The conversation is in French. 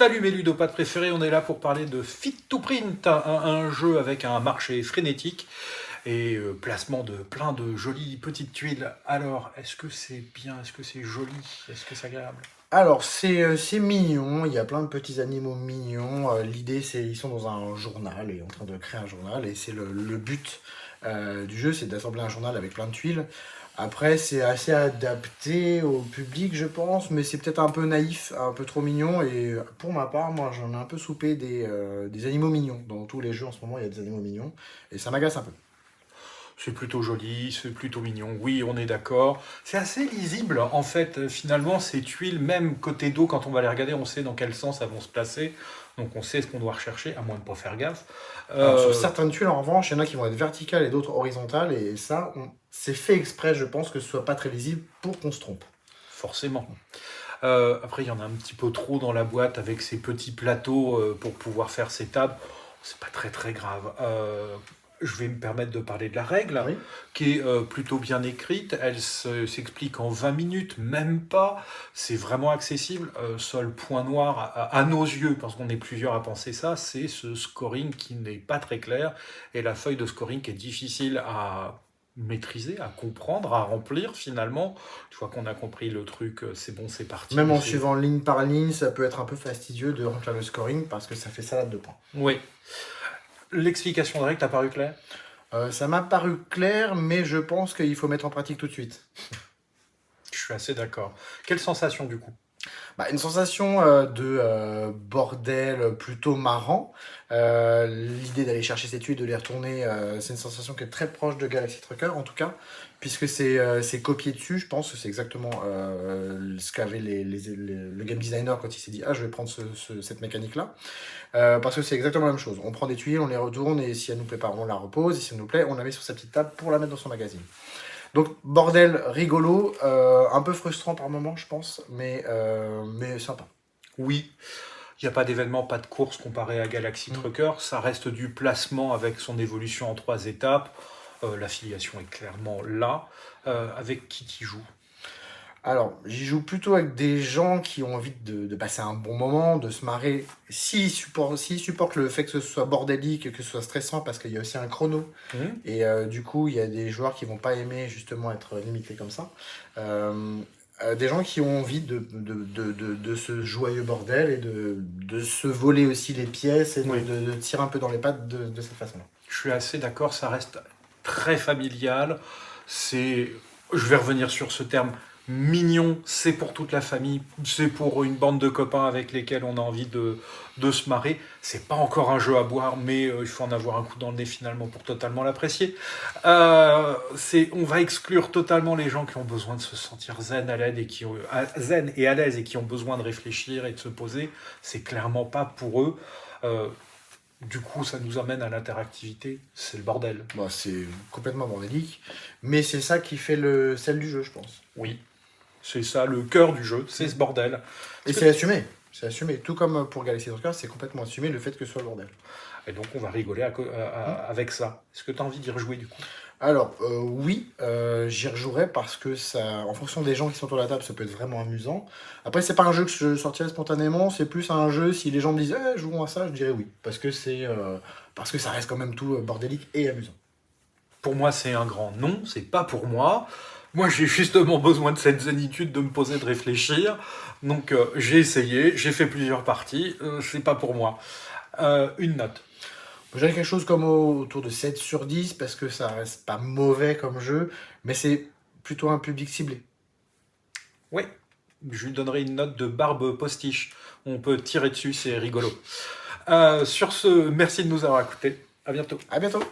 Salut mes ludopathes préférés, on est là pour parler de Fit to Print, un jeu avec un marché frénétique et placement de plein de jolies petites tuiles. Alors, est-ce que c'est bien, est-ce que c'est joli, est-ce que c'est agréable? Alors, c'est mignon, il y a plein de petits animaux mignons. L'idée, c'est ils sont dans un journal et en train de créer un journal. Et c'est le but du jeu, c'est d'assembler un journal avec plein de tuiles. Après, c'est assez adapté au public, je pense, mais c'est peut-être un peu naïf, un peu trop mignon. Et pour ma part, moi, j'en ai un peu soupé des animaux mignons. Dans tous les jeux, en ce moment, il y a des animaux mignons. Et ça m'agace un peu. C'est plutôt joli, c'est plutôt mignon, oui, on est d'accord. C'est assez lisible, en fait, finalement, ces tuiles, même côté dos, quand on va les regarder, on sait dans quel sens elles vont se placer. Donc on sait ce qu'on doit rechercher, à moins de ne pas faire gaffe. Alors, sur Euh, certaines tuiles, en revanche, il y en a qui vont être verticales et d'autres horizontales. Et ça, c'est fait exprès, je pense, que ce soit pas très lisible pour qu'on se trompe. Forcément. Après, il y en a un petit peu trop dans la boîte avec ces petits plateaux pour pouvoir faire ces tables. C'est pas très très grave. Je vais me permettre de parler de la règle, Oui. qui est plutôt bien écrite. Elle s'explique en 20 minutes, même pas. C'est vraiment accessible. Seul point noir à nos yeux, parce qu'on est plusieurs à penser ça, c'est ce scoring qui n'est pas très clair et la feuille de scoring qui est difficile à maîtriser, à comprendre, à remplir finalement. Une fois qu'on a compris le truc, c'est bon, c'est parti. Même en suivant ligne par ligne, ça peut être un peu fastidieux de remplir le scoring parce que ça fait salade de points. Oui. L'explication de règle t'a paru claire? Ça m'a paru clair, mais je pense qu'il faut mettre en pratique tout de suite. Je suis assez d'accord. Quelle sensation du coup? Bah, une sensation de bordel plutôt marrant. L'idée d'aller chercher ces tuiles, de les retourner, c'est une sensation qui est très proche de Galaxy Trucker en tout cas, puisque c'est copié dessus. Je pense que c'est exactement ce qu'avait le game designer quand il s'est dit ah, je vais prendre cette mécanique-là. Parce que c'est exactement la même chose. On prend des tuiles, on les retourne et si elle nous plaît pas, on la repose. Et si elle nous plaît, on la met sur sa petite table pour la mettre dans son magazine. Donc, bordel rigolo, un peu frustrant par moment, je pense, mais sympa. Oui, il n'y a pas d'événement, pas de course comparé à Galaxy Mm. Trucker. Ça reste du placement avec son évolution en 3 étapes. L'affiliation est clairement là. Avec qui tu joues? Alors, j'y joue plutôt avec des gens qui ont envie de passer un bon moment, de se marrer. S'ils supportent le fait que ce soit bordélique, que ce soit stressant, parce qu'il y a aussi un chrono. Hmm. Et du coup, il y a des joueurs qui vont pas aimer justement être limités comme ça. Euh, des gens qui ont envie de ce joyeux bordel et de se voler aussi les pièces et Oui, de tirer un peu dans les pattes de cette façon-là. je suis assez d'accord. Ça reste très familial. C'est, je vais revenir sur ce terme, mignon. C'est pour toute la famille. C'est pour une bande de copains avec lesquels on a envie de se marrer. C'est pas encore un jeu à boire, mais il faut en avoir un coup dans le nez finalement pour totalement l'apprécier. On va exclure totalement les gens qui ont besoin de se sentir zen à l'aide et zen et à l'aise et qui ont besoin de réfléchir et de se poser. C'est clairement pas pour eux. Euh, du coup, ça nous amène à l'interactivité. C'est le bordel. Bon, c'est complètement bordélique, mais c'est ça qui fait le sel du jeu, je pense. Oui, c'est ça le cœur du jeu, c'est ce bordel. Et Est-ce c'est que... assumé. C'est assumé. Tout comme pour Galaxy Trucker, c'est complètement assumé le fait que ce soit le bordel. Et donc on va rigoler Hmm. avec ça. Est-ce que tu as envie d'y rejouer du coup? Alors, oui, j'y rejouerai parce que ça, en fonction des gens qui sont autour de la table, ça peut être vraiment amusant. Après, c'est pas un jeu que je sortirais spontanément, c'est plus un jeu, si les gens me disent eh, jouons à ça, je dirais oui. Parce que ça reste quand même tout bordélique et amusant. Pour moi, c'est un grand non, c'est pas pour moi. Moi, j'ai justement besoin de cette zénitude, de me poser, de réfléchir. Donc, j'ai essayé, j'ai fait plusieurs parties, c'est pas pour moi. Une note. J'aurais quelque chose comme autour de 7 sur 10 parce que ça reste pas mauvais comme jeu, mais c'est plutôt un public ciblé. Oui, je lui donnerai une note de barbe postiche. On peut tirer dessus, c'est rigolo. Sur ce, merci de nous avoir écoutés. À bientôt. À bientôt!